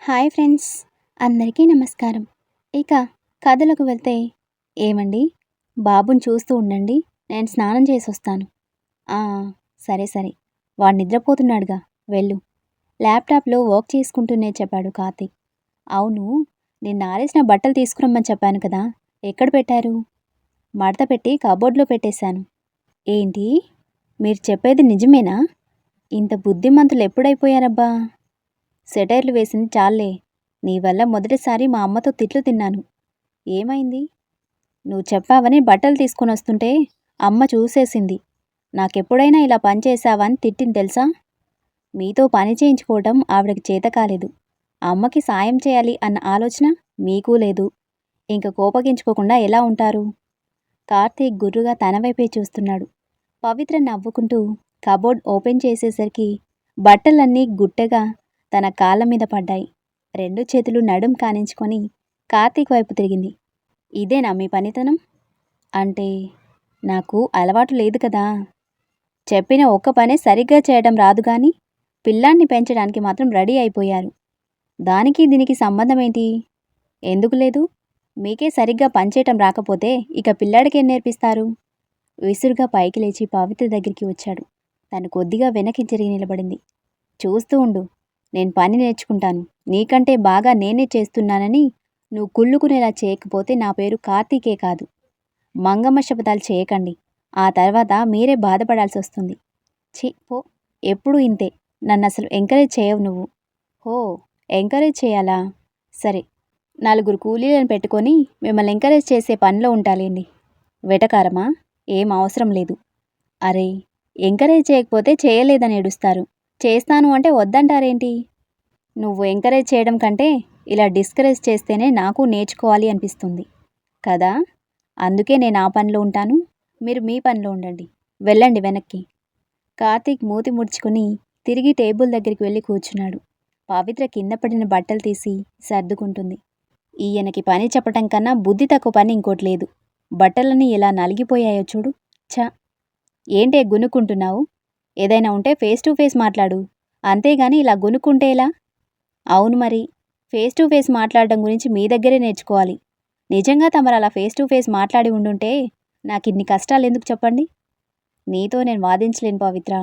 Hi friends, అందరికీ నమస్కారం. ఇక కథలోకి వెళ్తే, ఏమండి, బాబుని చూస్తూ ఉండండి, నేను స్నానం చేసొస్తాను. ఆ, సరే సరే, వాడు నిద్రపోతున్నాడుగా, వెళ్ళు. ల్యాప్టాప్లో వర్క్ చేసుకుంటూనే చెప్పాడు కార్తీక్. అవును, నిన్న ఆరేసిన బట్టలు తీసుకురమ్మని చెప్పాను కదా, ఎక్కడ పెట్టారు? మడత పెట్టి కబోర్డ్లో పెట్టేశాను. ఏంటి, మీరు చెప్పేది నిజమేనా? ఇంత బుద్ధిమంతులు ఎప్పుడైపోయారబ్బా? సెటైర్లు వేసింది చాలే. నీ వల్ల మొదటిసారి మా అమ్మతో తిట్లు తిన్నాను. ఏమైంది? నువ్వు చెప్పావని బట్టలు తీసుకొని వస్తుంటే అమ్మ చూసేసింది. నాకెప్పుడైనా ఇలా పని చేశావని తిట్టింది తెలుసా? మీతో పని చేయించుకోవటం ఆవిడకి చేత కాలేదు. అమ్మకి సాయం చేయాలి అన్న ఆలోచన మీకూ లేదు. ఇంక కోపగించుకోకుండా ఎలా ఉంటారు? కార్తీక్ గుర్రుగా తన వైపే చూస్తున్నాడు. పవిత్ర నవ్వుకుంటూ కబోర్డ్ ఓపెన్ చేసేసరికి బట్టలన్నీ గుట్టగా తన కాళ్ళ మీద పడ్డాయి. రెండు చేతులు నడుం కానించుకొని కార్తీక్ వైపు తిరిగింది. ఇదేనా మీ పనితనం? అంటే నాకు అలవాటు లేదు కదా. చెప్పిన ఒక్క పనే సరిగ్గా చేయడం రాదు గాని పిల్లాన్ని పెంచడానికి మాత్రం రెడీ అయిపోయారు. దానికి దీనికి సంబంధమేంటి? ఎందుకు లేదు? మీకే సరిగ్గా పనిచేయటం రాకపోతే ఇక పిల్లాడికేం నేర్పిస్తారు? విసురుగా పైకి లేచి పవిత్ర దగ్గరికి వచ్చాడు. తను కొద్దిగా వెనక్కి తిరిగి నిలబడింది. చూస్తూ ఉండు, నేను పని నేర్చుకుంటాను. నీకంటే బాగా నేనే చేస్తున్నానని నువ్వు కుళ్ళుకునేలా చేయకపోతే నా పేరు కార్తీకే కాదు. మంగమ్మ శపథాలు చేయకండి. ఆ తర్వాత మీరే బాధపడాల్సి వస్తుంది. ఛీ పో, ఎప్పుడూ ఇంతే. నన్ను అసలు ఎంకరేజ్ చేయవు నువ్వు. హో, ఎంకరేజ్ చేయాలా? సరే, నలుగురు కూలీలను పెట్టుకొని మిమ్మల్ని ఎంకరేజ్ చేసే పనిలో ఉంటాలేండి. వెటకారమా? ఏం అవసరం లేదు. అరే, ఎంకరేజ్ చేయకపోతే చేయలేదని ఏడుస్తారు. చేస్తాను అంటే వద్దంటారేంటి? నువ్వు ఎంకరేజ్ చేయడం కంటే ఇలా డిస్కరేజ్ చేస్తేనే నాకు నేర్చుకోవాలి అనిపిస్తుంది కదా. అందుకే నేను ఆ పనిలో ఉంటాను, మీరు మీ పనిలో ఉండండి. వెళ్ళండి వెనక్కి. కార్తీక్ మూతి ముడుచుకుని తిరిగి టేబుల్ దగ్గరికి వెళ్ళి కూర్చున్నాడు. పవిత్ర కింద పడిన బట్టలు తీసి సర్దుకుంటుంది. ఈయనకి పని చెప్పటం కన్నా బుద్ధి తక్కువ పని ఇంకోటి లేదు. బట్టలన్నీ ఎలా నలిగిపోయాయో చూడు. ఛ, ఏంటే గునుక్కుంటున్నావు? ఏదైనా ఉంటే ఫేస్ టు ఫేస్ మాట్లాడు, అంతేగాని ఇలా గునుక్కుంటే ఎలా? అవును మరి, ఫేస్ టు ఫేస్ మాట్లాడడం గురించి మీ దగ్గరే నేర్చుకోవాలి. నిజంగా తమరు అలా ఫేస్ టు ఫేస్ మాట్లాడి ఉండుంటే నాకు ఇన్ని కష్టాలు ఎందుకు చెప్పండి? నీతో నేను వాదించలేను పవిత్ర.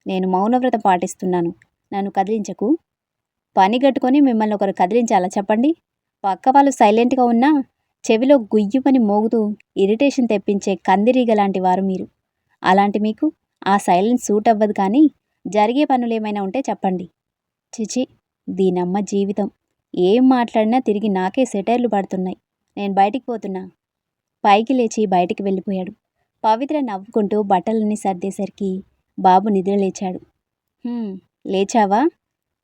నేను మౌనవ్రతం పాటిస్తున్నాను. నన్ను కదిలించకు. పని గట్టుకొని మిమ్మల్ని ఒకరు కదిలించాలా చెప్పండి? పక్క వాళ్ళు సైలెంట్గా ఉన్నా చెవిలో గుయ్యుమని మోగుతూ ఇరిటేషన్ తెప్పించే కందిరీగ లాంటి వారు మీరు. అలాంటి మీకు ఆ సైలెన్స్ సూట్ అవ్వదు. కానీ జరిగే పనులేమైనా ఉంటే చెప్పండి. చిచి, దీనమ్మ జీవితం. ఏం మాట్లాడినా తిరిగి నాకే సెటైర్లు పడుతున్నాయి. నేను బయటికి పోతున్నా. పైకి లేచి బయటికి వెళ్ళిపోయాడు. పవిత్ర నవ్వుకుంటూ బట్టలన్నీ సర్దేసరికి బాబు నిద్రలేచాడు. లేచావా?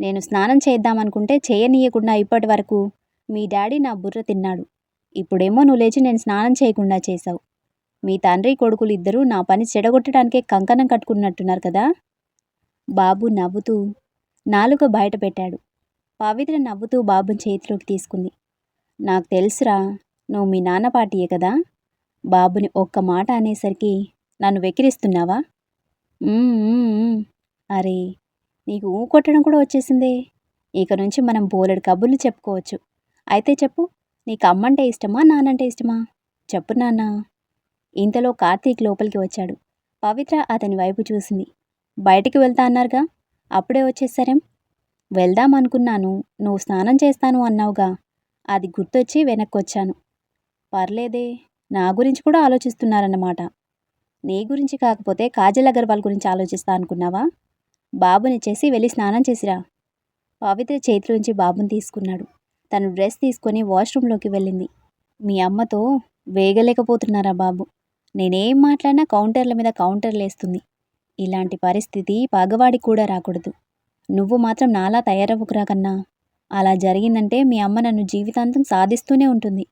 నేను స్నానం చేద్దామనుకుంటే చేయనీయకుండా ఇప్పటి వరకు మీ డాడీ నా బుర్ర తిన్నాడు. ఇప్పుడేమో నువ్వు లేచి నేను స్నానం చేయకుండా చేశావు. మీ తండ్రి కొడుకులు ఇద్దరూ నా పని చెడగొట్టడానికే కంకణం కట్టుకున్నట్టున్నారు కదా. బాబు నవ్వుతూ నాలుక బయట పెట్టాడు. పవిత్ర నవ్వుతూ బాబుని చేతిలోకి తీసుకుంది. నాకు తెలుసురా, నువ్వు మీ నాన్న పార్టీయే కదా. బాబుని ఒక్క మాట అనేసరికి నన్ను వెక్కిరిస్తున్నావా? అరే, నీకు కొట్టడం కూడా వచ్చేసిందే. ఇక నుంచి మనం బోలెడు కబుర్లు చెప్పుకోవచ్చు. అయితే చెప్పు, నీకు అమ్మంటే ఇష్టమా నానంటే ఇష్టమా? చెప్పు నాన్న. ఇంతలో కార్తీక్ లోపలికి వచ్చాడు. పవిత్ర అతని వైపు చూసింది. బయటికి వెళ్తా అన్నారుగా, అప్పుడే వచ్చేసారేం? వెళ్దామనుకున్నాను, నువ్వు స్నానం చేస్తాను అన్నావుగా, అది గుర్తొచ్చి వెనక్కొచ్చాను. పర్లేదే, నా గురించి కూడా ఆలోచిస్తున్నారన్నమాట. నీ గురించి కాకపోతే కాజల్ అగర్వాల్ గురించి ఆలోచిస్తా అనుకున్నావా? బాబుని చేసి వెళ్ళి స్నానం చేసిరా. పవిత్ర చేతిలోంచి బాబుని తీసుకున్నాడు. తను డ్రెస్ తీసుకొని వాష్రూంలోకి వెళ్ళింది. మీ అమ్మతో వేగలేకపోతున్నారా బాబు? నేనేం మాట్లాడినా కౌంటర్ల మీద కౌంటర్లేస్తుంది. ఇలాంటి పరిస్థితి పగవాడికి కూడా రాకూడదు. నువ్వు మాత్రం నాలా తయారవ్వకురా కన్నా. అలా జరిగిందంటే మీ అమ్మ నన్ను జీవితాంతం సాధిస్తూనే ఉంటుంది.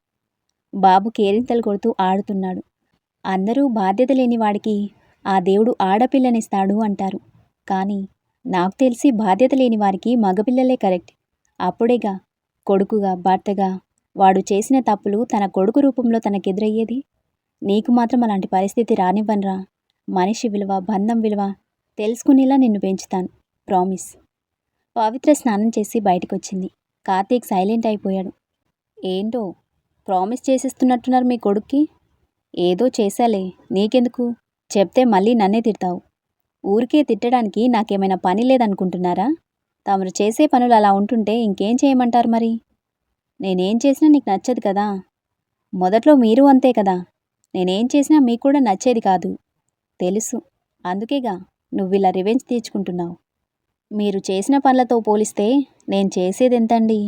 బాబు కేరింతలు కొడుతూ ఆడుతున్నాడు. అందరూ బాధ్యత లేని వాడికి ఆ దేవుడు ఆడపిల్లనిస్తాడు అంటారు. కానీ నాకు తెలిసి బాధ్యత లేని వారికి మగపిల్లలే కరెక్ట్. అప్పుడేగా కొడుకుగా, భర్తగా వాడు చేసిన తప్పులు తన కొడుకు రూపంలో తనకెదురయ్యేది. నీకు మాత్రం అలాంటి పరిస్థితి రానివ్వనురా. మనిషి విలువ, బంధం విలువ తెలుసుకునేలా నిన్ను పెంచుతాను. ప్రామిస్. పవిత్ర స్నానం చేసి బయటకొచ్చింది. కార్తీక్ సైలెంట్ అయిపోయాడు. ఏంటో ప్రామిస్ చేసేస్తున్నట్టున్నారు మీ కొడుక్కి. ఏదో చేశాలే, నీకెందుకు? చెప్తే మళ్ళీ నన్నే తిడతావు. ఊరికే తిట్టడానికి నాకేమైనా పని లేదనుకుంటున్నారా? తమరు చేసే పనులు అలా ఉంటుంటే ఇంకేం చేయమంటారు మరి? నేనేం చేసినా నీకు నచ్చదు కదా. మొదట్లో మీరు అంతే కదా. నేనేం చేసినా మీకు కూడా నచ్చేది కాదు. తెలుసు. అందుకేగా నువ్విలా రివెంజ్ తీర్చుకుంటున్నావు. మీరు చేసిన పనులతో పోలిస్తే నేను చేసేదెంతండి?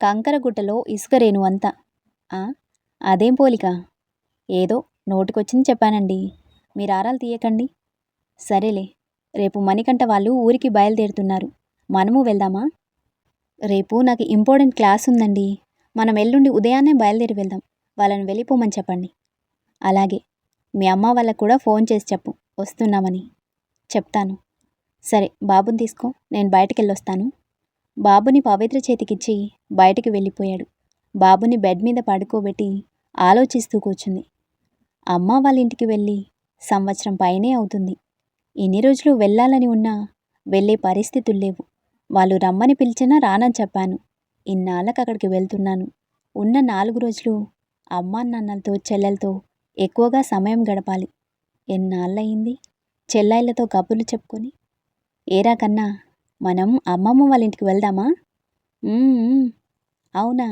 కంకరగుట్టలో ఇసుక రేణు అంతా. అదేం పోలిక? ఏదో నోటికొచ్చింది చెప్పానండి. మీరు ఆరాలు తీయకండి. సరేలే, రేపు మణికంఠ వాళ్ళు ఊరికి బయలుదేరుతున్నారు. మనము వెళ్దామా? రేపు నాకు ఇంపార్టెంట్ క్లాస్ ఉందండి. మనం ఎల్లుండి ఉదయాన్నే బయలుదేరి వెళ్దాం. వాళ్ళని వెళ్ళిపోమని చెప్పండి. అలాగే, మీ అమ్మ వాళ్ళకు కూడా ఫోన్ చేసి చెప్పు వస్తున్నామని. చెప్తాను. సరే, బాబుని తీసుకో, నేను బయటికెళ్ళొస్తాను. బాబుని పవిత్ర చేతికిచ్చి బయటికి వెళ్ళిపోయాడు. బాబుని బెడ్ మీద పడుకోబెట్టి ఆలోచిస్తూ కూర్చుంది. అమ్మ వాళ్ళ ఇంటికి వెళ్ళి సంవత్సరం పైనే అవుతుంది. ఇన్ని రోజులు వెళ్ళాలని ఉన్నా వెళ్ళే పరిస్థితులు లేవు. వాళ్ళు రమ్మని పిలిచినా రానని చెప్పాను. ఇన్నాళ్ళకి అక్కడికి వెళ్తున్నాను. ఉన్న 4 రోజులు అమ్మా నాన్నలతో చెల్లెలతో ఎక్కువగా సమయం గడపాలి. ఎన్నాళ్ళయింది చెల్లెళ్ళతో కబుర్లు చెప్పుకొని. ఏరా కన్నా, మనం అమ్మమ్మ వాళ్ళ ఇంటికి వెళ్దామా? అవునా,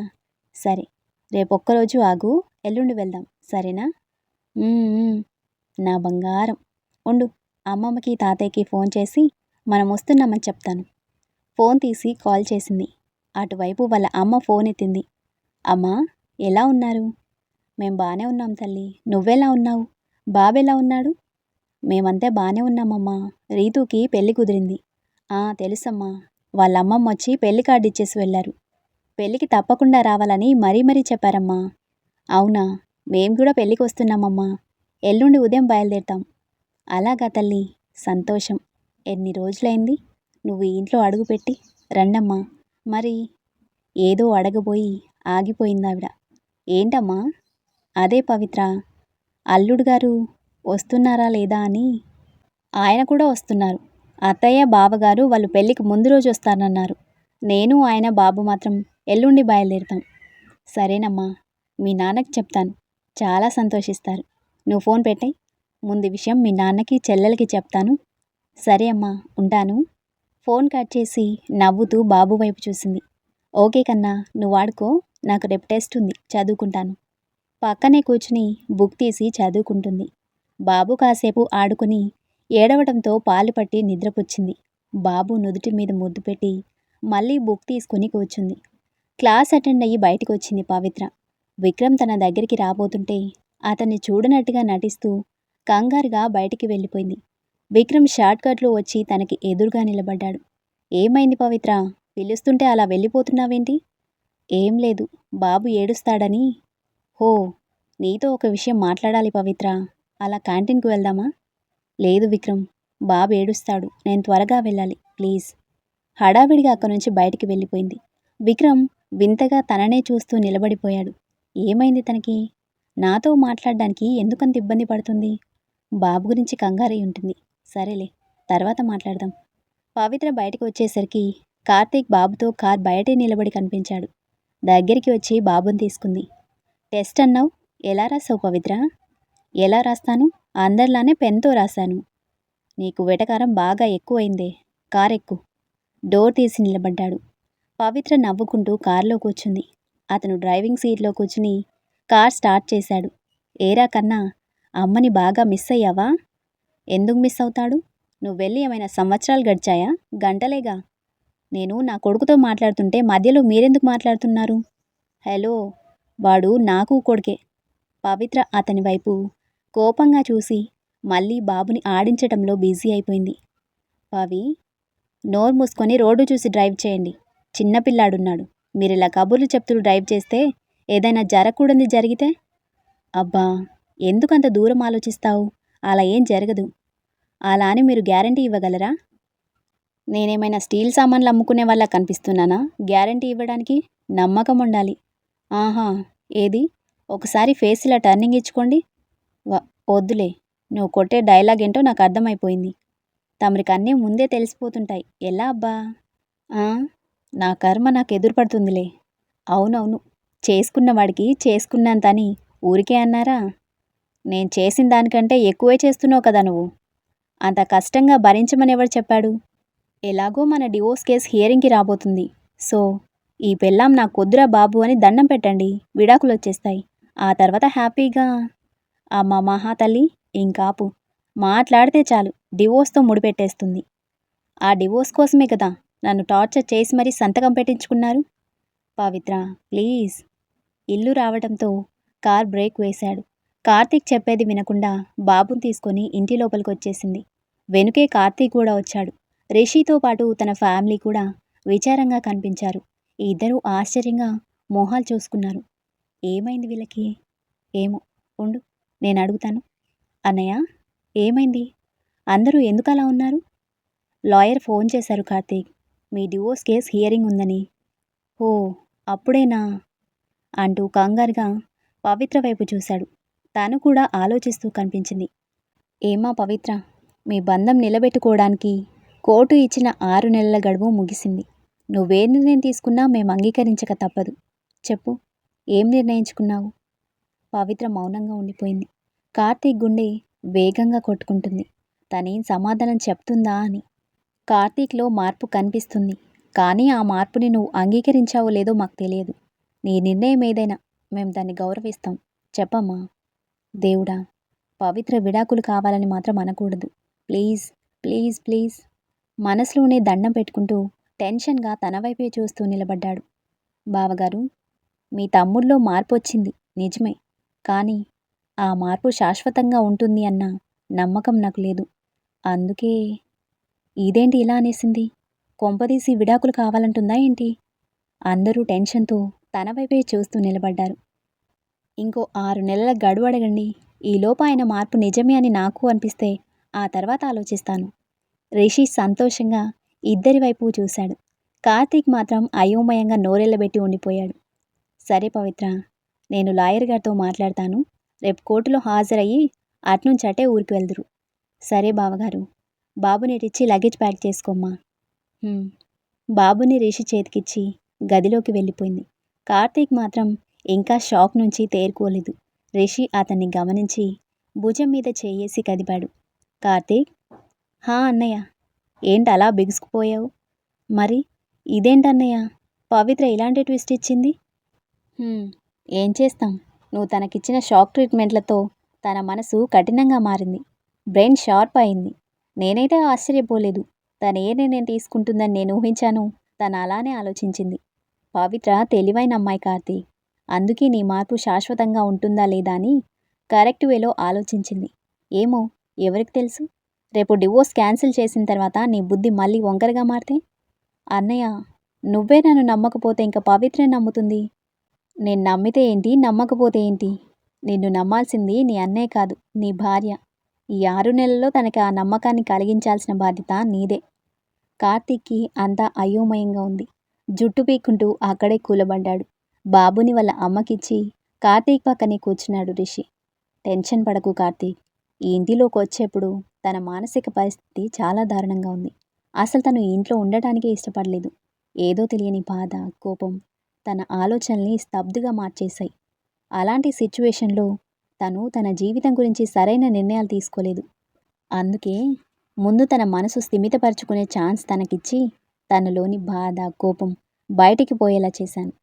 సరే, రేపొక్కరోజు ఆగు, ఎల్లుండి వెళ్దాం, సరేనా? నా బంగారం. ఉండు, అమ్మమ్మకి తాతయ్యకి ఫోన్ చేసి మనం వస్తున్నామని చెప్తాను. ఫోన్ తీసి కాల్ చేసింది. అటువైపు వాళ్ళ అమ్మ ఫోన్ ఎత్తింది. అమ్మా, ఎలా ఉన్నారు? మేం బాగానే ఉన్నాం తల్లి, నువ్వెలా ఉన్నావు? బాబెలా ఉన్నాడు? మేమంతే బాగానే ఉన్నామమ్మా. రీతుకి పెళ్లి కుదిరింది. తెలుసమ్మా. వాళ్ళ అమ్మమ్మ వచ్చి పెళ్లి కార్డు ఇచ్చేసి వెళ్ళారు. పెళ్ళికి తప్పకుండా రావాలని మరీ చెప్పారమ్మా. అవునా, మేం కూడా పెళ్ళికి వస్తున్నామమ్మా. ఎల్లుండి ఉదయం బయలుదేరుతాం. అలాగా తల్లి, సంతోషం. ఎన్ని రోజులైంది నువ్వు ఈ ఇంట్లో అడుగుపెట్టి? రండమ్మా. మరి ఏదో అడగబోయి ఆగిపోయిందావిడ. ఏంటమ్మా? అదే పవిత్ర, అల్లుడు గారు వస్తున్నారా లేదా అని. ఆయన కూడా వస్తున్నారు. అత్తయ్య బావగారు వాళ్ళు పెళ్ళికి ముందు రోజు వస్తానన్నారు. నేను ఆయన బాబు మాత్రం ఎల్లుండి బయలుదేరుతాం. సరేనమ్మా, మీ నాన్నకి చెప్తాను, చాలా సంతోషిస్తారు. నువ్వు ఫోన్ పెట్టాయి. ముందు విషయం మీ నాన్నకి చెల్లెలకి చెప్తాను. సరే అమ్మా, ఉంటాను. ఫోన్ కట్ చేసి నవ్వుతూ బాబు వైపు చూసింది. ఓకే కన్నా, నువ్వు ఆడుకో, నాకు రేపు టెస్ట్ ఉంది, చదువుకుంటాను. పక్కనే కూర్చుని బుక్ తీసి చదువుకుంటుంది. బాబు కాసేపు ఆడుకుని ఏడవడంతో పాలు పట్టి నిద్రపుచ్చింది. బాబు నుదుటి మీద ముద్దు పెట్టి మళ్ళీ బుక్ తీసుకుని కూర్చుంది. క్లాస్ అటెండ్ అయ్యి బయటకు వచ్చింది పవిత్ర. విక్రమ్ తన దగ్గరికి రాబోతుంటే అతన్ని చూడనట్టుగా నటిస్తూ కంగారుగా బయటికి వెళ్ళిపోయింది. విక్రమ్ షార్ట్కట్లో వచ్చి తనకి ఎదురుగా నిలబడ్డాడు. ఏమైంది పవిత్ర? పిలుస్తుంటే అలా వెళ్ళిపోతున్నావేంటి? ఏం లేదు, బాబు ఏడుస్తాడని. హో, నీతో ఒక విషయం మాట్లాడాలి పవిత్ర. అలా క్యాంటీన్కి వెళ్దామా? లేదు విక్రమ్, బాబు ఏడుస్తాడు, నేను త్వరగా వెళ్ళాలి, ప్లీజ్. హడావిడిగా అక్కడి నుంచి బయటికి వెళ్ళిపోయింది. విక్రమ్ వింతగా తననే చూస్తూ నిలబడిపోయాడు. ఏమైంది తనకి? నాతో మాట్లాడడానికి ఎందుకంత ఇబ్బంది పడుతుంది? బాబు గురించి కంగారై ఉంటుంది. సరేలే, తర్వాత మాట్లాడదాం. పవిత్ర బయటకు వచ్చేసరికి కార్తీక్ బాబుతో కార్ బయటే నిలబడి కనిపించాడు. దగ్గరికి వచ్చి బాబుని తీసుకుంది. టెస్ట్ అన్నావు, ఎలా రాసావు పవిత్ర? ఎలా రాస్తాను? అందరిలానే పెన్తో రాశాను. నీకు వెటకారం బాగా ఎక్కువైందే. కారెక్కు. డోర్ తీసి నిలబడ్డాడు. పవిత్ర నవ్వుకుంటూ కారులో కూర్చుంది. అతను డ్రైవింగ్ సీట్లో కూర్చుని కార్ స్టార్ట్ చేశాడు. ఏరా కన్నా, అమ్మని బాగా మిస్ అయ్యావా? ఎందుకు మిస్ అవుతాడు? నువ్వు వెళ్ళి ఏమైనా సంవత్సరాలు గడిచాయా? గంటలేగా. నేను నా కొడుకుతో మాట్లాడుతుంటే మధ్యలో మీరెందుకు మాట్లాడుతున్నారు? హలో, వాడు నాకు కొడుకే. పవిత్ర అతని వైపు కోపంగా చూసి మళ్ళీ బాబుని ఆడించటంలో బిజీ అయిపోయింది. పవి, నోరు మూసుకొని రోడ్డు చూసి డ్రైవ్ చేయండి. చిన్నపిల్లాడున్నాడు. మీరిలా కబుర్లు చెప్తూ డ్రైవ్ చేస్తే ఏదైనా జరగకూడదు జరిగితే? అబ్బా, ఎందుకంత దూరం ఆలోచిస్తావు? అలా ఏం జరగదు. అలా అని మీరు గ్యారంటీ ఇవ్వగలరా? నేనేమైనా స్టీల్ సామాన్లు అమ్ముకునే వాళ్ళ కనిపిస్తున్నానా గ్యారంటీ ఇవ్వడానికి? నమ్మకం ఉండాలి. ఆహా, ఏది? ఒకసారి ఫేస్ ఇలా టర్నింగ్ ఇచ్చుకోండి. వద్దులే, నువ్వు కొట్టే డైలాగ్ ఏంటో నాకు అర్థమైపోయింది. తమరికి అన్నీ ముందే తెలిసిపోతుంటాయి. ఎలా అబ్బా? నా కర్మ నాకు ఎదురుపడుతుందిలే. అవునవును, చేసుకున్నవాడికి చేసుకున్నంతని ఊరికే అన్నారా? నేను చేసిన దానికంటే ఎక్కువే చేస్తున్నావు కదా నువ్వు. అంత కష్టంగా భరించమని ఎవరు చెప్పాడు? ఎలాగో మన డివోర్స్ కేస్ హియరింగ్కి రాబోతుంది. సో ఈ పెళ్ళాం నాకొద్దురా బాబు అని దండం పెట్టండి, విడాకులు వచ్చేస్తాయి. ఆ తర్వాత హ్యాపీగా. అమ్మ మహాతల్లి, ఇంకాపు. మాట్లాడితే చాలు డివోర్స్తో ముడిపెట్టేస్తుంది. ఆ డివోర్స్ కోసమే కదా నన్ను టార్చర్ చేసి మరీ సంతకం పెట్టించుకున్నారు. పవిత్ర ప్లీజ్. ఇల్లు రావడంతో కార్ బ్రేక్ వేశాడు. కార్తీక్ చెప్పేది వినకుండా బాబుని తీసుకొని ఇంటి లోపలికి వచ్చేసింది. వెనుకే కార్తీక్ కూడా వచ్చాడు. రిషితో పాటు తన ఫ్యామిలీ కూడా విచారంగా కనిపించారు. ఇద్దరూ ఆశ్చర్యంగా మొహాలు చూసుకున్నారు. ఏమైంది వీళ్ళకి? ఏమో, ఉండు నేను అడుగుతాను. అన్నయ్య, ఏమైంది? అందరూ ఎందుకు అలా ఉన్నారు? లాయర్ ఫోన్ చేశారు కార్తీక్, మీ డివోర్స్ కేస్ హియరింగ్ ఉందని. ఓ, అప్పుడేనా అంటూ కంగారుగా పవిత్ర వైపు చూశాడు. తను కూడా ఆలోచిస్తూ కనిపించింది. ఏమా పవిత్ర, మీ బంధం నిలబెట్టుకోవడానికి కోర్టు ఇచ్చిన 6 నెలల గడువు ముగిసింది. నువ్వే నిర్ణయం తీసుకున్నా మేము అంగీకరించక తప్పదు. చెప్పు, ఏం నిర్ణయించుకున్నావు? పవిత్ర మౌనంగా ఉండిపోయింది. కార్తీక్ గుండె వేగంగా కొట్టుకుంటుంది. తనేం సమాధానం చెప్తుందా అని. కార్తీక్లో మార్పు కనిపిస్తుంది. కానీ ఆ మార్పుని నువ్వు అంగీకరించావో లేదో మాకు తెలియదు. నీ నిర్ణయం ఏదైనా మేము దాన్ని గౌరవిస్తాం. చెప్పమ్మా. దేవుడా, పవిత్ర విడాకులు కావాలని మాత్రం అనకూడదు. Please please please. మనసులోనే దండం పెట్టుకుంటూ టెన్షన్గా తన వైపే చూస్తూ నిలబడ్డాడు. బావగారు, మీ తమ్ముడిలో మార్పు వచ్చింది నిజమే, కానీ ఆ మార్పు శాశ్వతంగా ఉంటుంది అన్న నమ్మకం నాకు లేదు. అందుకే. ఇదేంటి ఇలా అనేసింది? కొంపదీసి విడాకులు కావాలంటుందా ఏంటి? అందరూ టెన్షన్తో తన వైపే చూస్తూ నిలబడ్డారు. ఇంకో 6 నెలల గడువు అడగండి. ఈలోపు ఆయన మార్పు నిజమే అని నాకు అనిపిస్తే ఆ తర్వాత ఆలోచిస్తాను. రిషి సంతోషంగా ఇద్దరి వైపు చూశాడు. కార్తీక్ మాత్రం అయోమయంగా నోరెళ్ళబెట్టి ఉండిపోయాడు. సరే పవిత్ర, నేను లాయర్ గారితో మాట్లాడతాను. రేపు కోర్టులో హాజరయ్యి అట్నుంచటే ఊరికి వెళ్దురు. సరే బావగారు. బాబుని రిచి లగేజ్ ప్యాక్ చేసుకోమ్మా. బాబుని రిషి చేతికిచ్చి గదిలోకి వెళ్ళిపోయింది. కార్తీక్ మాత్రం ఇంకా షాక్ నుంచి తేరుకోలేదు. రిషి అతన్ని గమనించి భుజం మీద చేయేసి కదిపాడు. కార్తీక్. హా అన్నయ్య. ఏంటలా బిగుసుకుపోయావు? మరి ఇదేంటన్నయ్య, పవిత్ర ఇలాంటి ట్విస్ట్ ఇచ్చింది? ఏం చేస్తాం, నువ్వు తనకిచ్చిన షాక్ ట్రీట్మెంట్లతో తన మనసు కఠినంగా మారింది. బ్రెయిన్ షార్ప్ అయింది. నేనైతే ఆశ్చర్యపోలేదు. తను ఏ నిర్ణయం తీసుకుంటుందని నేను ఊహించాను, తను అలానే ఆలోచించింది. పవిత్ర తెలివైన అమ్మాయి కార్తీ. అందుకే నీ మార్పు శాశ్వతంగా ఉంటుందా లేదా అని కరెక్ట్ వేలో ఆలోచించింది. ఏమో, ఎవరికి తెలుసు? రేపు డివోర్స్ క్యాన్సిల్ చేసిన తర్వాత నీ బుద్ధి మళ్ళీ వంకరగా మారితే? అన్నయ్య, నువ్వే నన్ను నమ్మకపోతే ఇంకా పవిత్ర నమ్ముతుంది. నేను నమ్మితే ఏంటి, నమ్మకపోతే ఏంటి? నిన్ను నమ్మాల్సింది నీ అన్నయ్య కాదు, నీ భార్య. ఈ 6 నెలల్లో తనకి ఆ నమ్మకాన్ని కలిగించాల్సిన బాధ్యత నీదే. కార్తీక్కి అంతా అయోమయంగా ఉంది. జుట్టు పీక్కుంటూ అక్కడే కూలబడ్డాడు. బాబుని వాళ్ళ అమ్మకిచ్చి కార్తీక్ పక్కనే కూర్చున్నాడు రిషి. టెన్షన్ పడకు కార్తీక్. ఈ ఇంటిలోకి వచ్చేప్పుడు తన మానసిక పరిస్థితి చాలా దారుణంగా ఉంది. అసలు తను ఇంట్లో ఉండటానికే ఇష్టపడలేదు. ఏదో తెలియని బాధ, కోపం తన ఆలోచనల్ని స్తబ్దుగా మార్చేశాయి. అలాంటి సిచ్యువేషన్లో తను తన జీవితం గురించి సరైన నిర్ణయాలు తీసుకోలేదు. అందుకే ముందు తన మనసు స్థిమితపరుచుకునే ఛాన్స్ తనకిచ్చి తనలోని బాధ, కోపం బయటికి పోయేలా చేశాను.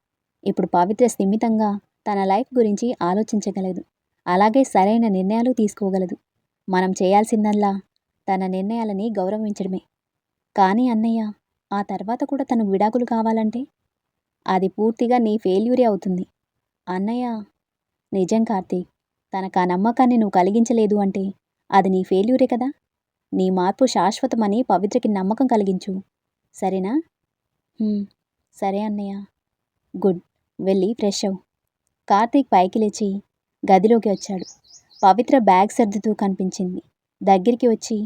ఇప్పుడు పవిత్ర స్థిమితంగా తన లైఫ్ గురించి ఆలోచించగలదు. అలాగే సరైన నిర్ణయాలు తీసుకోగలదు. మనం చేయాల్సిందల్లా తన నిర్ణయాలని గౌరవించడమే. కానీ అన్నయ్య, ఆ తర్వాత కూడా తనకు విడాకులు కావాలంటే అది పూర్తిగా నీ ఫెయిల్యూరే అవుతుంది. అన్నయ్య. నిజం కార్తీక్. తనకు ఆ నమ్మకాన్ని నువ్వు కలిగించలేదు అంటే అది నీ ఫెయిల్యూరే కదా. నీ మార్పు శాశ్వతమని పవిత్రకి నమ్మకం కలిగించు. సరేనా? సరే అన్నయ్య. గుడ్. వెళ్ళి ఫ్రెష్ అవ్వు. కార్తీక్ పైకి లేచి గదిలోకి వచ్చాడు. పవిత్ర బ్యాగ్ సర్దుతూ కనిపించింది. దగ్గరికి వచ్చి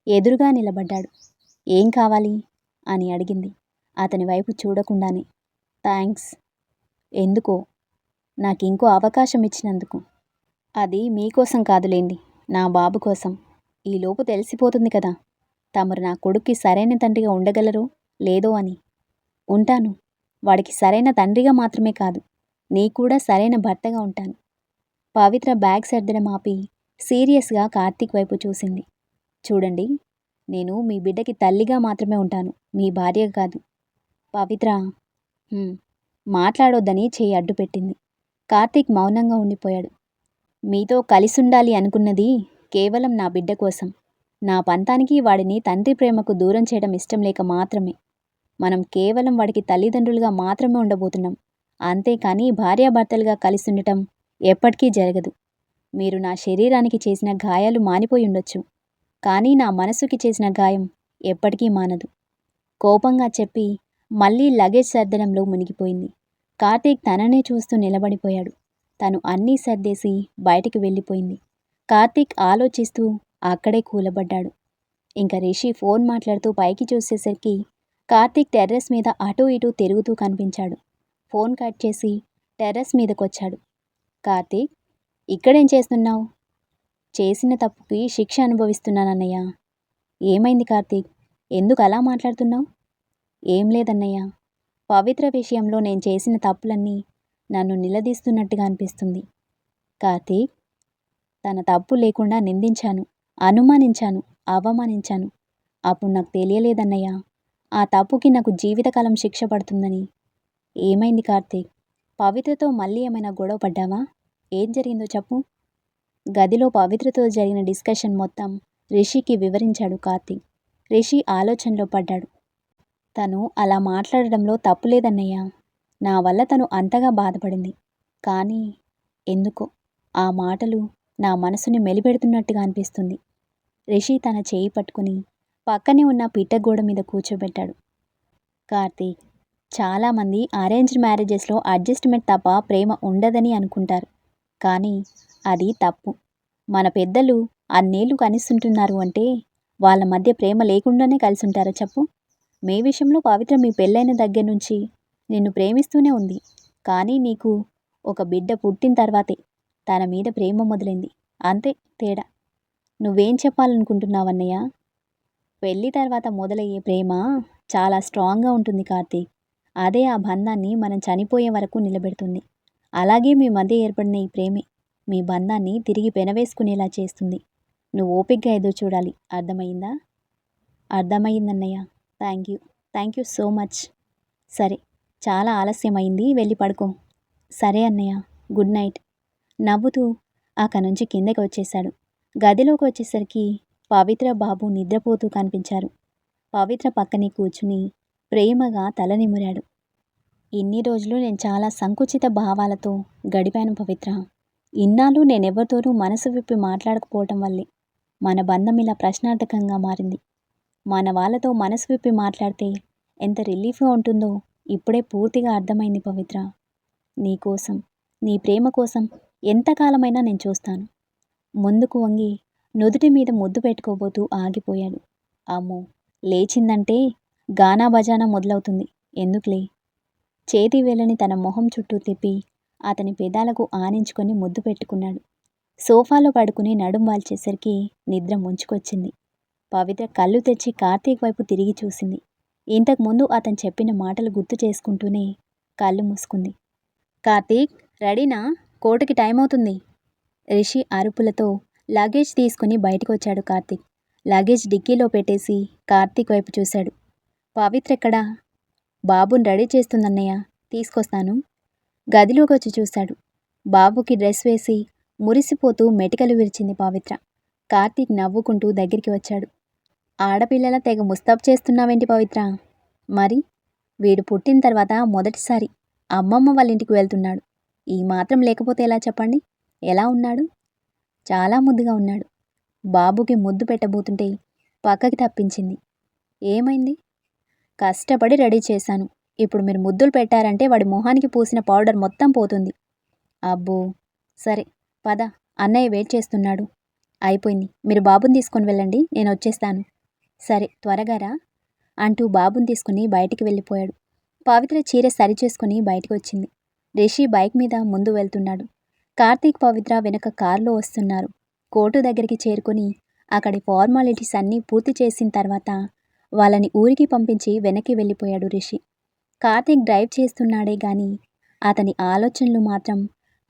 ఎదురుగా నిలబడ్డాడు. ఏం కావాలి అని అడిగింది అతని వైపు చూడకుండానే. థ్యాంక్స్. ఎందుకో? నాకు ఇంకో అవకాశం ఇచ్చినందుకు. అది మీకోసం కాదులేండి, నా బాబు కోసం. ఈలోపు తెలిసిపోతుంది కదా తమరు నా కొడుక్కి సరైన తండ్రిగా ఉండగలరో లేదో అని. ఉంటాను. వాడికి సరైన తండ్రిగా మాత్రమే కాదు, నీకు కూడా సరైన భర్తగా ఉంటాను. పవిత్ర బ్యాగ్ సర్దడం ఆపి సీరియస్గా కార్తీక్ వైపు చూసింది. చూడండి, నేను మీ బిడ్డకి తల్లిగా మాత్రమే ఉంటాను, మీ భార్యగా కాదు. పవిత్ర "హ్మ్." మాట్లాడొద్దని చెయ్యి అడ్డుపెట్టింది. కార్తీక్ మౌనంగా ఉండిపోయాడు. మీతో కలిసుండాలి అనుకున్నది కేవలం నా బిడ్డ కోసం. నా పంతానికి వాడిని తండ్రి ప్రేమకు దూరం చేయడం ఇష్టం లేక మాత్రమే. మనం కేవలం వాడికి తల్లిదండ్రులుగా మాత్రమే ఉండబోతున్నాం. అంతేకాని భార్యాభర్తలుగా కలిసుండటం ఎప్పటికీ జరగదు. మీరు నా శరీరానికి చేసిన గాయాలు మానిపోయి ఉండొచ్చు, కానీ నా మనసుకి చేసిన గాయం ఎప్పటికీ మానదు. కోపంగా చెప్పి మళ్ళీ లగేజ్ సర్దడంలో మునిగిపోయింది. కార్తీక్ తననే చూస్తూ నిలబడిపోయాడు. తను అన్నీ సర్దేసి బయటికి వెళ్ళిపోయింది. కార్తీక్ ఆలోచిస్తూ అక్కడే కూలబడ్డాడు. ఇంక రిషి ఫోన్ మాట్లాడుతూ పైకి చూసేసరికి కార్తీక్ టెర్రస్ మీద అటూ ఇటూ తిరుగుతూ కనిపించాడు. ఫోన్ కట్ చేసి టెర్రస్ మీదకొచ్చాడు. కార్తీక్, ఇక్కడేం చేస్తున్నావు? చేసిన తప్పుకి శిక్ష అనుభవిస్తున్నానన్నయ్య. ఏమైంది కార్తీక్? ఎందుకు అలా మాట్లాడుతున్నావు? ఏం లేదన్నయ్య, పవిత్ర విషయంలో నేను చేసిన తప్పులన్నీ నన్ను నిలదీస్తున్నట్టుగా అనిపిస్తుంది. కార్తీక్, తన తప్పు లేకుండా నిందించాను, అనుమానించాను, అవమానించాను. అప్పుడు నాకు తెలియలేదన్నయ్య, ఆ తప్పుకి నాకు జీవితకాలం శిక్ష పడుతుందని. ఏమైంది కార్తీక్? పవిత్రతో మళ్ళీ ఏమైనా గొడవ పడ్డావా? ఏం జరిగిందో చెప్పు. గదిలో పవిత్రతో జరిగిన డిస్కషన్ మొత్తం రిషికి వివరించాడు కార్తీక్. రిషి ఆలోచనలో పడ్డాడు. తను అలా మాట్లాడడంలో తప్పులేదన్నయ్య. నా వల్ల తను అంతగా బాధపడింది. కానీ ఎందుకో ఆ మాటలు నా మనసుని మెలిపెడుతున్నట్టుగా అనిపిస్తుంది. రిషి తన చేయి పట్టుకుని పక్కనే ఉన్న పిట్టగోడ మీద కూర్చోబెట్టాడు. కార్తీక్, చాలామంది అరేంజ్డ్ మ్యారేజెస్లో అడ్జస్ట్మెంట్ తప్ప ప్రేమ ఉండదని అనుకుంటారు. కానీ అది తప్పు. మన పెద్దలు అన్నేళ్ళు కలిసుంటున్నారు అంటే వాళ్ళ మధ్య ప్రేమ లేకుండానే కలిసి ఉంటారా చెప్పు? మీ విషయంలో పవిత్ర మీ పెళ్ళైన దగ్గర నుంచి నిన్ను ప్రేమిస్తూనే ఉంది. కానీ నీకు ఒక బిడ్డ పుట్టిన తర్వాతే తన మీద ప్రేమ మొదలైంది. అంతే తేడా. నువ్వేం చెప్పాలనుకుంటున్నావన్నయ్య? పెళ్ళి తర్వాత మొదలయ్యే ప్రేమ చాలా స్ట్రాంగ్గా ఉంటుంది కార్తీక్. అదే ఆ బంధాన్ని మనం చనిపోయే వరకు నిలబెడుతుంది. అలాగే మీ మధ్య ఏర్పడిన ఈ ప్రేమే మీ బంధాన్ని తిరిగి పెనవేసుకునేలా చేస్తుంది. నువ్వు ఓపికగా ఎదురు చూడాలి. అర్థమయ్యిందా? అర్థమయ్యిందన్నయ్య. Thank you so much. సరే, చాలా ఆలస్యమైంది, వెళ్ళి పడుకో. సరే అన్నయ్య, గుడ్ నైట్. నవ్వుతూ అక్కడి నుంచి కిందకి వచ్చేశాడు. గదిలోకి వచ్చేసరికి పవిత్ర బాబు నిద్రపోతూ కనిపించారు. పవిత్ర పక్కనే కూర్చుని ప్రేమగా తల నిమిరాడు. ఇన్ని రోజులు నేను చాలా సంకుచిత భావాలతో గడిపాను పవిత్ర. ఇన్నాళ్ళు నేనెవరితోనూ మనసు విప్పి మాట్లాడకపోవటం వల్లే మన బంధం ఇలా ప్రశ్నార్థకంగా మారింది. మన వాళ్ళతో మనసు విప్పి మాట్లాడితే ఎంత రిలీఫ్గా ఉంటుందో ఇప్పుడే పూర్తిగా అర్థమైంది పవిత్ర. నీకోసం, నీ ప్రేమ కోసం ఎంతకాలమైనా నేను చూస్తాను. ముందుకు వంగి నుదుటి మీద ముద్దు పెట్టుకోబోతూ ఆగిపోయాడు. అమ్మో, లేచిందంటే గానా బజానా మొదలవుతుంది. ఎందుకులే. చేతి వేళ్ళని తన మొహం చుట్టూ తిప్పి అతని పెదాలకు ఆనించుకొని ముద్దు పెట్టుకున్నాడు. సోఫాలో పడుకుని నడుం వాల్చేసరికి నిద్ర ముంచుకొచ్చింది. పవిత్ర కళ్ళు తెచ్చి కార్తీక్ వైపు తిరిగి చూసింది. ఇంతకుముందు అతను చెప్పిన మాటలు గుర్తు చేసుకుంటూనే కళ్ళు మూసుకుంది. కార్తీక్, రెడీనా? కోటకి టైం అవుతుంది. రిషి అరుపులతో లగేజ్ తీసుకుని బయటకు వచ్చాడు కార్తీక్. లగేజ్ డిక్కీలో పెట్టేసి కార్తీక్ వైపు చూశాడు. పవిత్ర ఎక్కడా? బాబుని రెడీ చేస్తుందన్నయ్య, తీసుకొస్తాను. గదిలోకి వచ్చి చూశాడు. బాబుకి డ్రెస్ వేసి మురిసిపోతూ మెటికలు విరిచింది పవిత్ర. కార్తీక్ నవ్వుకుంటూ దగ్గరికి వచ్చాడు. ఆడపిల్లల తెగ ముస్తాబు చేస్తున్నావేంటి పవిత్ర? మరి వీడు పుట్టిన తర్వాత మొదటిసారి అమ్మమ్మ వాళ్ళ ఇంటికి వెళ్తున్నాడు. ఈ మాత్రం లేకపోతే ఎలా చెప్పండి? ఎలా ఉన్నాడు? చాలా ముద్దుగా ఉన్నాడు. బాబుకి ముద్దు పెట్టబోతుంటే పక్కకి తప్పించింది. ఏమైంది? కష్టపడి రెడీ చేశాను. ఇప్పుడు మీరు ముద్దులు పెట్టారంటే వాడి మొహానికి పూసిన పౌడర్ మొత్తం పోతుంది. అబ్బో, సరే పద, అన్నయ్య వెయిట్ చేస్తున్నాడు. అయిపోయింది, మీరు బాబుని తీసుకొని వెళ్ళండి, నేను వచ్చేస్తాను. సరే, త్వరగా రా అంటూ బాబుని తీసుకుని బయటికి వెళ్ళిపోయాడు. పవిత్ర చీర సరిచేసుకుని బయటకు వచ్చింది. రిషి బైక్ మీద ముందు వెళ్తున్నాడు. కార్తీక్, పవిత్ర వెనక కారులో వస్తున్నారు. కోర్టు దగ్గరికి చేరుకొని అక్కడి ఫార్మాలిటీస్ అన్నీ పూర్తి చేసిన తర్వాత వాళ్ళని ఊరికి పంపించి వెనక్కి వెళ్ళిపోయాడు రిషి. కార్తీక్ డ్రైవ్ చేస్తున్నాడే గాని అతని ఆలోచనలు మాత్రం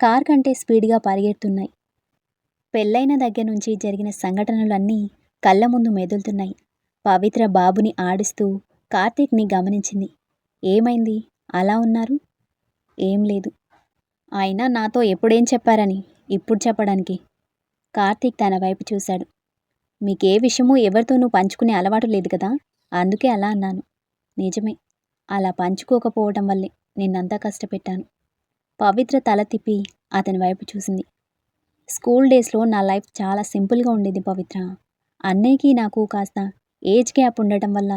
కార్ కంటే స్పీడ్గా పరిగెడుతున్నాయి. పెళ్ళైన దగ్గర నుంచి జరిగిన సంఘటనలన్నీ కళ్ళ ముందు మెదులుతున్నాయి. పవిత్ర బాబుని ఆడిస్తూ కార్తీక్ని గమనించింది. ఏమైంది అలా ఉన్నారు? ఏం లేదు. అయినా నాతో ఎప్పుడేం చెప్పారని ఇప్పుడు చెప్పడానికి? కార్తీక్ తన వైపు చూశాడు. మీకే విషయమూ ఎవరితోనూ పంచుకునే అలవాటు లేదు కదా, అందుకే అలా అన్నాను. నిజమే, అలా పంచుకోకపోవటం వల్లే నిన్నంతా కష్టపెట్టాను. పవిత్ర తల తిప్పి అతని వైపు చూసింది. స్కూల్ డేస్లో నా లైఫ్ చాలా సింపుల్గా ఉండేది పవిత్ర. అన్నయ్యకి నాకు కాస్త ఏజ్ గ్యాప్ ఉండటం వల్ల,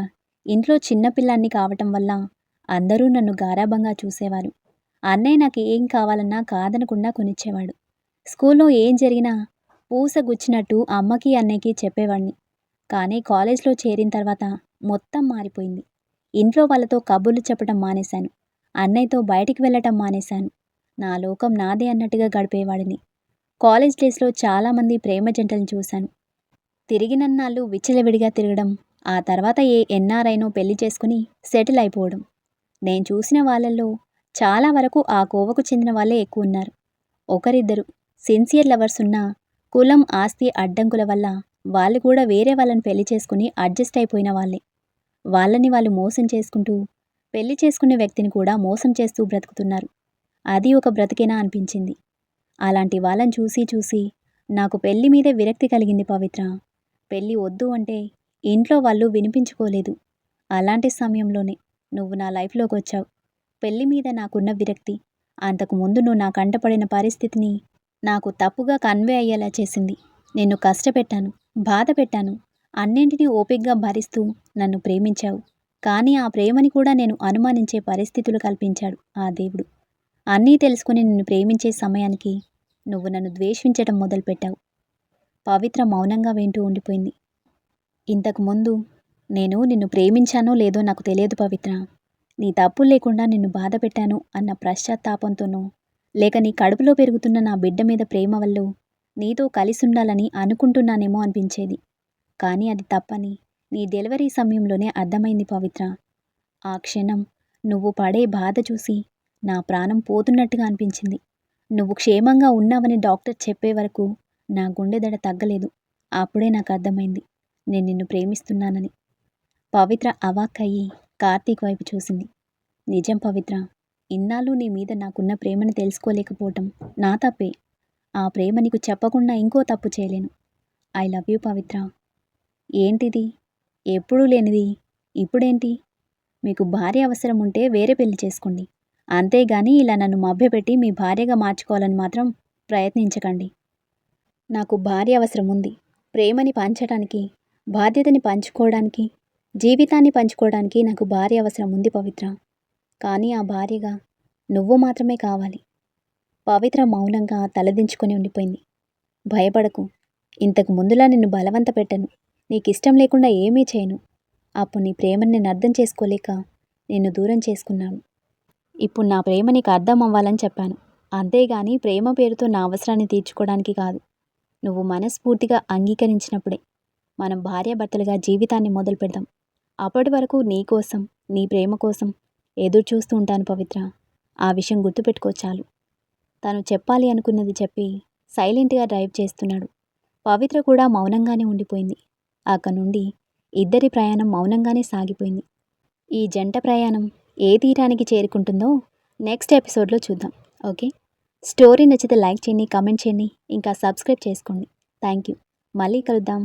ఇంట్లో చిన్నపిల్లాన్ని కావటం వల్ల అందరూ నన్ను గారాబంగా చూసేవారు. అన్నయ్య నాకు ఏం కావాలన్నా కాదనకుండా కొనిచ్చేవాడు. స్కూల్లో ఏం జరిగినా పూస గుచ్చినట్టు అమ్మకి అన్నయ్యకి చెప్పేవాడిని. కానీ కాలేజ్లో చేరిన తర్వాత మొత్తం మారిపోయింది. ఇంట్లో వాళ్ళతో కబుర్లు చెప్పడం మానేశాను. అన్నయ్యతో బయటికి వెళ్ళటం మానేశాను. నా లోకం నాదే అన్నట్టుగా గడిపేవాడిని. కాలేజ్ డేస్లో చాలామంది ప్రేమ జంటలను చూశాను. తిరిగినన్నాళ్ళు విచ్చలవిడిగా తిరగడం, ఆ తర్వాత ఏ ఎన్ఆర్ఐనో పెళ్లి చేసుకుని సెటిల్ అయిపోవడం. నేను చూసిన వాళ్ళల్లో చాలా వరకు ఆ కోవకు చెందిన వాళ్ళే ఎక్కువ ఉన్నారు. ఒకరిద్దరు సిన్సియర్ లవర్స్ ఉన్నా కులం ఆస్తి అడ్డంకుల వల్ల వాళ్ళు కూడా వేరే వాళ్ళని పెళ్లి చేసుకుని అడ్జస్ట్ అయిపోయిన వాళ్ళే. వాళ్ళని వాళ్ళు మోసం చేసుకుంటూ పెళ్లి చేసుకునే వ్యక్తిని కూడా మోసం చేస్తూ బ్రతుకుతున్నారు. అది ఒక బ్రతికేనా అనిపించింది. అలాంటి వాళ్ళని చూసి చూసి నాకు పెళ్లి మీదే విరక్తి కలిగింది పవిత్ర. పెళ్లి వద్దు అంటే ఇంట్లో వాళ్ళు వినిపించుకోలేదు. అలాంటి సమయంలోనే నువ్వు నా లైఫ్లోకి వచ్చావు. పెళ్లి మీద నాకున్న విరక్తి, అంతకుముందు నువ్వు నా కంటపడిన పరిస్థితిని నాకు తప్పుగా కన్వే అయ్యేలా చేసింది. నిన్ను కష్టపెట్టాను, బాధ పెట్టాను, అన్నింటినీ ఓపిగ్గా భరిస్తూ నన్ను ప్రేమించావు. కానీ ఆ ప్రేమని కూడా నేను అనుమానించే పరిస్థితులు కల్పించాడు ఆ దేవుడు. అన్నీ తెలుసుకుని నిన్ను ప్రేమించే సమయానికి నువ్వు నన్ను ద్వేషించటం మొదలుపెట్టావు. పవిత్ర మౌనంగా వింటూ ఉండిపోయింది. ఇంతకుముందు నేను నిన్ను ప్రేమించానో లేదో నాకు తెలియదు పవిత్ర. నీ తప్పు లేకుండా నిన్ను బాధ పెట్టాను అన్న పశ్చాత్తాపంతోనో, లేక నీ కడుపులో పెరుగుతున్న నా బిడ్డ మీద ప్రేమ వల్ల నీతో కలిసుండాలని అనుకుంటున్నానేమో అనిపించేది. కానీ అది తప్పని నీ డెలివరీ సమయంలోనే అర్థమైంది పవిత్ర. ఆ క్షణం నువ్వు పడే బాధ చూసి నా ప్రాణం పోతున్నట్టుగా అనిపించింది. నువ్వు క్షేమంగా ఉన్నావని డాక్టర్ చెప్పే వరకు నా గుండెదడ తగ్గలేదు. అప్పుడే నాకు అర్థమైంది నేను నిన్ను ప్రేమిస్తున్నానని. పవిత్ర అవాక్కయ్యి కార్తీక్ వైపు చూసింది. నిజం పవిత్ర, ఇన్నాళ్ళు నీ మీద నాకున్న ప్రేమను తెలుసుకోలేకపోవటం నా తప్పే. ఆ ప్రేమ నీకు చెప్పకుండా ఇంకో తప్పు చేయలేను. ఐ లవ్ యూ పవిత్ర. ఏంటిది? ఎప్పుడూ లేనిది ఇప్పుడేంటి? మీకు భార్య అవసరం ఉంటే వేరే పెళ్లి చేసుకోండి. అంతేగాని ఇలా నన్ను మభ్యపెట్టి మీ భార్యగా మార్చుకోవాలని మాత్రం ప్రయత్నించకండి. నాకు భార్య అవసరం ఉంది. ప్రేమని పంచడానికి, బాధ్యతని పంచుకోవడానికి, జీవితాన్ని పంచుకోవడానికి నాకు భార్య అవసరం ఉంది పవిత్ర. కానీ ఆ భార్యగా నువ్వు మాత్రమే కావాలి. పవిత్ర మౌనంగా తలదించుకొని ఉండిపోయింది. భయపడకు, ఇంతకు ముందులా నిన్ను బలవంత పెట్టను. నీకిష్టం లేకుండా ఏమీ చేయను. అప్పుడు నీ ప్రేమని నేను అర్థం చేసుకోలేక నిన్ను దూరం చేసుకున్నాను. ఇప్పుడు నా ప్రేమ నీకు అర్థం అవ్వాలని చెప్పాను. అంతేగాని ప్రేమ పేరుతో నా అవసరాన్ని తీర్చుకోవడానికి కాదు. నువ్వు మనస్ఫూర్తిగా అంగీకరించినప్పుడే మనం భార్యాభర్తలుగా జీవితాన్ని మొదలు పెడదాం. అప్పటి వరకు నీ కోసం, నీ ప్రేమ కోసం ఎదురు చూస్తూ ఉంటాను పవిత్ర. ఆ విషయం గుర్తుపెట్టుకో చాలు. తను చెప్పాలి అనుకున్నది చెప్పి సైలెంట్గా డ్రైవ్ చేస్తున్నాడు. పవిత్ర కూడా మౌనంగానే ఉండిపోయింది. అక్కడి నుండి ఇద్దరి ప్రయాణం మౌనంగానే సాగిపోయింది. ఈ జంట ప్రయాణం ఏ తీరానికి చేరుకుంటుందో నెక్స్ట్ ఎపిసోడ్లో చూద్దాం. ఓకే, స్టోరీ నచ్చితే లైక్ చేయండి, కామెంట్ చేయండి, ఇంకా సబ్స్క్రైబ్ చేసుకోండి. Thank you. మళ్ళీ కలుద్దాం.